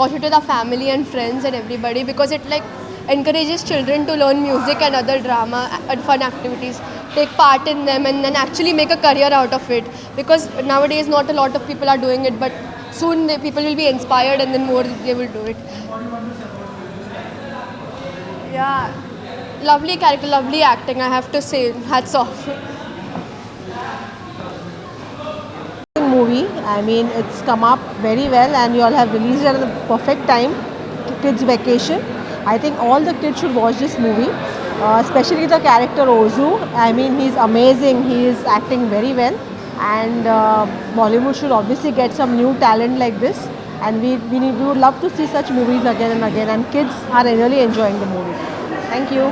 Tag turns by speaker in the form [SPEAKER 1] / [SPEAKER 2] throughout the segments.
[SPEAKER 1] watch it with our family and friends and everybody, because it like encourages children to learn music and other drama and fun activities, take part in them, and then actually make a career out of it. Because nowadays not a lot of people are doing it, but soon people will be inspired and then more they will do it. Yeah, lovely character, lovely acting, I have to say, hats off.
[SPEAKER 2] Movie. I mean, it's come up very well, and you all have released it at the perfect time, kids' vacation. I think all the kids should watch this movie, especially the character Ozu. I mean, he's amazing. He is acting very well, and Bollywood should obviously get some new talent like this. And we would love to see such movies again and again. And kids are really enjoying the movie. Thank you.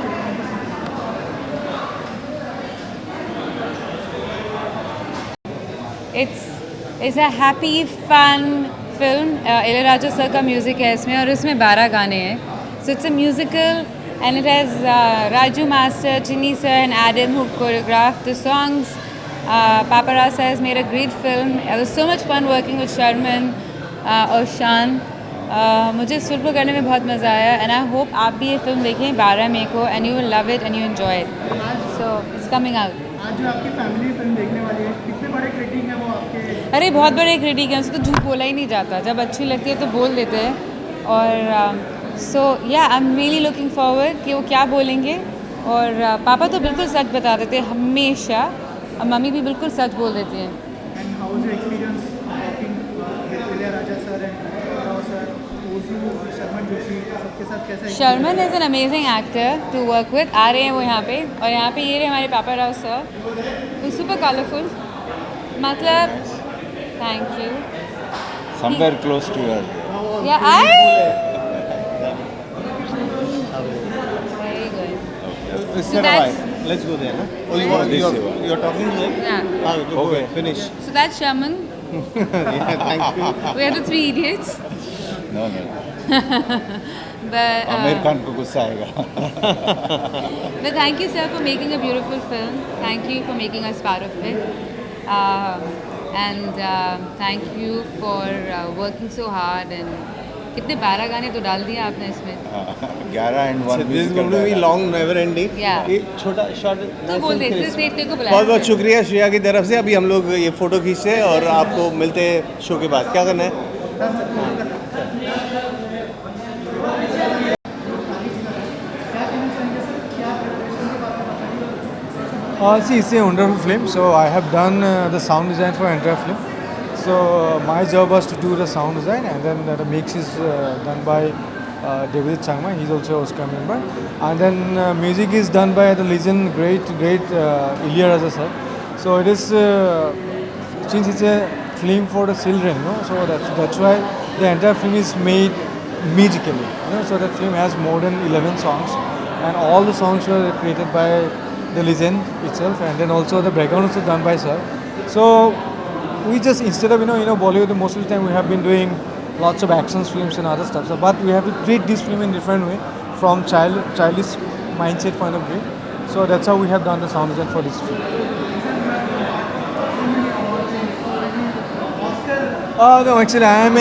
[SPEAKER 3] It's a happy, fun film. Ilaiyaraaja sir का music है इसमें, और इसमें 12 गाने हैं. So it's a musical, and it has Raju Master, Chinni sir and Adam who've choreographed the songs. Paparasa has made a great film. It was so much fun working with Sharman और शान. मुझे सुरभु करने में बहुत मज़ा आया, and I hope आप भी ये फिल्म देखें 12 मई को, and you will love it and you enjoy it. So it's coming out.
[SPEAKER 4] आज जो आपकी फैमिली फिल्म देखने वाली है, कितने बड़े क्रिटिक हैं वो आपके?
[SPEAKER 3] अरे बहुत बड़े क्रिटिक हैं, उसको तो झूठ बोला ही नहीं जाता. जब अच्छी लगती है तो बोल देते हैं. और सो या I am really looking forward कि वो क्या बोलेंगे. और पापा तो बिल्कुल सच बता देते हैं हमेशा, और मम्मी भी बिल्कुल सच बोल देती हैं.
[SPEAKER 4] And how was your experience working with Ilaiyaraaja sir and Rao sir, Oju, Sharman Joshi, सबके साथ कैसा?
[SPEAKER 3] Sharman is an amazing actor to work with. आ रहे हैं वो यहाँ पे, और यहाँ पे ये रहे हमारे पापा राव सर. वो सुपर कलरफुल, मतलब thank you.
[SPEAKER 5] Somewhere close to her.
[SPEAKER 3] Yeah, very good. So that's
[SPEAKER 5] Let's go there. No? Oh, you're talking to them?
[SPEAKER 3] yeah.
[SPEAKER 5] Okay. Finish.
[SPEAKER 3] So that's Shaman.
[SPEAKER 5] Yeah, thank you.
[SPEAKER 3] We are the three idiots.
[SPEAKER 5] No, no.
[SPEAKER 3] But
[SPEAKER 5] Aamir Khan को गुस्सा आएगा.
[SPEAKER 3] but thank you, sir, for making a beautiful film. Thank you for making us part of it. And thank you for working so hard. And कितने 12 गाने तो डाल दिए आपने इसमें.
[SPEAKER 5] 11 and 1
[SPEAKER 6] This is going to be long, never ending.
[SPEAKER 3] Yeah.
[SPEAKER 6] एक छोटा short.
[SPEAKER 3] तो बोल दे, इस तेरे को बुलाया.
[SPEAKER 6] बहुत बहुत शुक्रिया श्रेया की तरफ से. अभी हम लोग ये फ़ोटो खींचते हैं और आपको मिलते हैं शो के बाद. क्या करना है?
[SPEAKER 7] See, it's a wonderful film. So I have done the sound design for entire film. So my job was to do the sound design, and then the mix is done by David Changma. He's also an Oscar member. And then music is done by the legend, great Ilayaraja sir. So it is since it's a film for the children, no? So that's why the entire film is made musically. So that film has more than 11 songs, and all the songs were created by the legend itself, and then also the background also done by sir. So we just, instead of Bollywood, most of the time we have been doing lots of action films and other stuff. So, but we have to treat this film in different way, from childish mindset point of view. So that's how we have done the sound design for this film. No, actually I am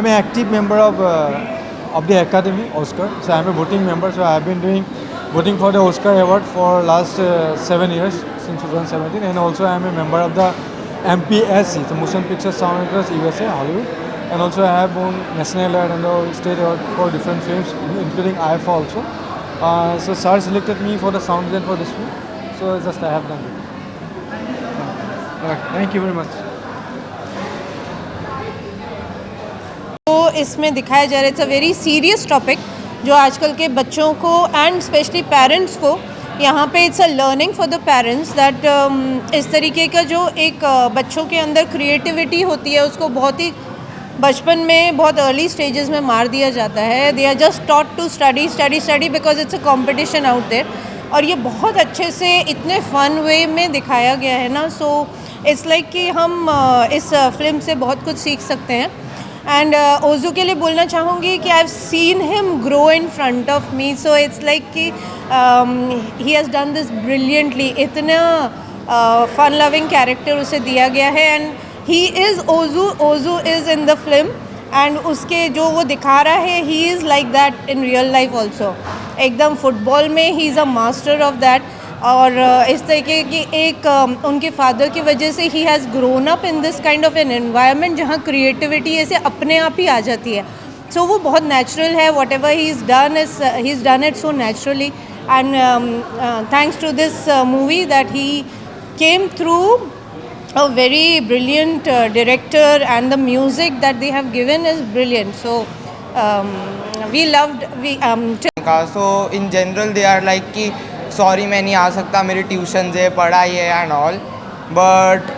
[SPEAKER 7] an active member of the Academy Oscar. So I am a voting member. So I have been voting for the Oscar award for last 7 years, since 2017, and also I am a member of the MPSC, the Motion Picture Soundmakers USA, Hollywood, and also I have won national award and the state award for different films, including IFA also. So sir selected me for the sound design for this film, so just I have done it. Thank you very much.
[SPEAKER 2] तो इसमें दिखाया जा रहा है, it's a very serious topic जो आजकल के बच्चों को एंड स्पेशली पेरेंट्स को, यहाँ पे it's a learning for the parents that इस तरीके का जो एक बच्चों के अंदर क्रिएटिविटी होती है उसको बहुत ही बचपन में बहुत अर्ली स्टेजेस में मार दिया जाता है. They are just taught to study because it's a competition out there. और ये बहुत अच्छे से इतने फन वे में दिखाया गया है ना. सो इट्स लाइक कि हम इस फिल्म से बहुत कुछ सीख सकते हैं. एंड ओजू के लिए बोलना चाहूँगी कि I have seen him grow in front of me. So it's like कि he has done this brilliantly. इतना फन लविंग कैरेक्टर उसे दिया गया है, and he is Oju. Oju is in the film, and उसके जो वो दिखा रहा है he is like that in real life also. एकदम फुटबॉल में he is a master of that. और इस तरीके की एक उनके फादर की वजह से ही has grown up in this kind of an environment जहाँ क्रिएटिविटी ऐसे अपने आप ही आ जाती है. सो वो बहुत नेचुरल है. Whatever he is done it so naturally. And thanks to this movie that he came through a very brilliant director, and the music that they have given is brilliant. So we loved
[SPEAKER 8] का. So in general they are like कि sorry मैं नहीं आ सकता, मेरी tuition है, पढ़ाई है and all. But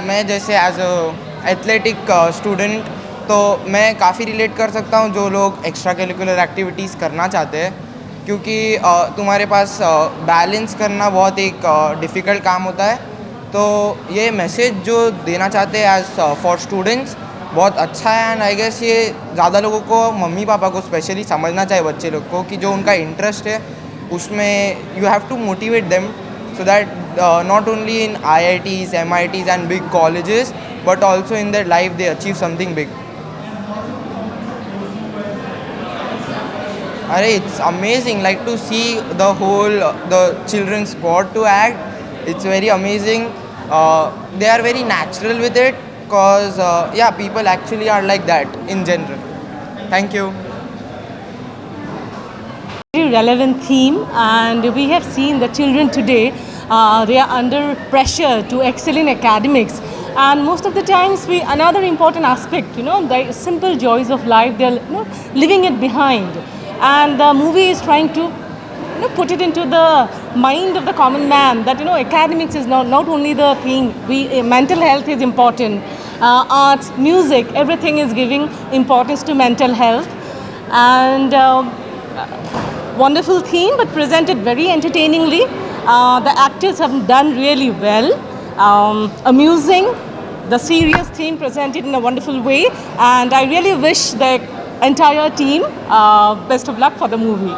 [SPEAKER 8] मैं जैसे एज अ एथलेटिक स्टूडेंट तो मैं काफ़ी रिलेट कर सकता हूँ जो लोग एक्स्ट्रा करिकुलर एक्टिविटीज़ करना चाहते हैं, क्योंकि तुम्हारे पास बैलेंस करना बहुत एक डिफ़िकल्ट काम होता है. तो ये मैसेज जो देना चाहते हैं एज फॉर स्टूडेंट्स बहुत अच्छा है. एंड आई गेस ये ज़्यादा लोगों को, मम्मी पापा को स्पेशली समझना चाहिए बच्चे लोग को कि जो उनका इंटरेस्ट है उसमें you have to motivate them so that not only in IITs, MITs and big colleges but also in their life they achieve something big. अरे it's amazing like to see the whole the children squad to act. It's very amazing. They are very natural with it because yeah, people actually are like that in general. Thank you.
[SPEAKER 9] Very relevant theme, and we have seen the children today, they are under pressure to excel in academics, and most of the times another important aspect, the simple joys of life, they are leaving it behind, and the movie is trying to put it into the mind of the common man that academics is not only the thing. Mental health is important. Arts, music, everything is giving importance to mental health, and wonderful theme but presented very entertainingly. The actors have done really well. Amusing, the serious theme presented in a wonderful way, and I really wish the entire team best of luck for the movie.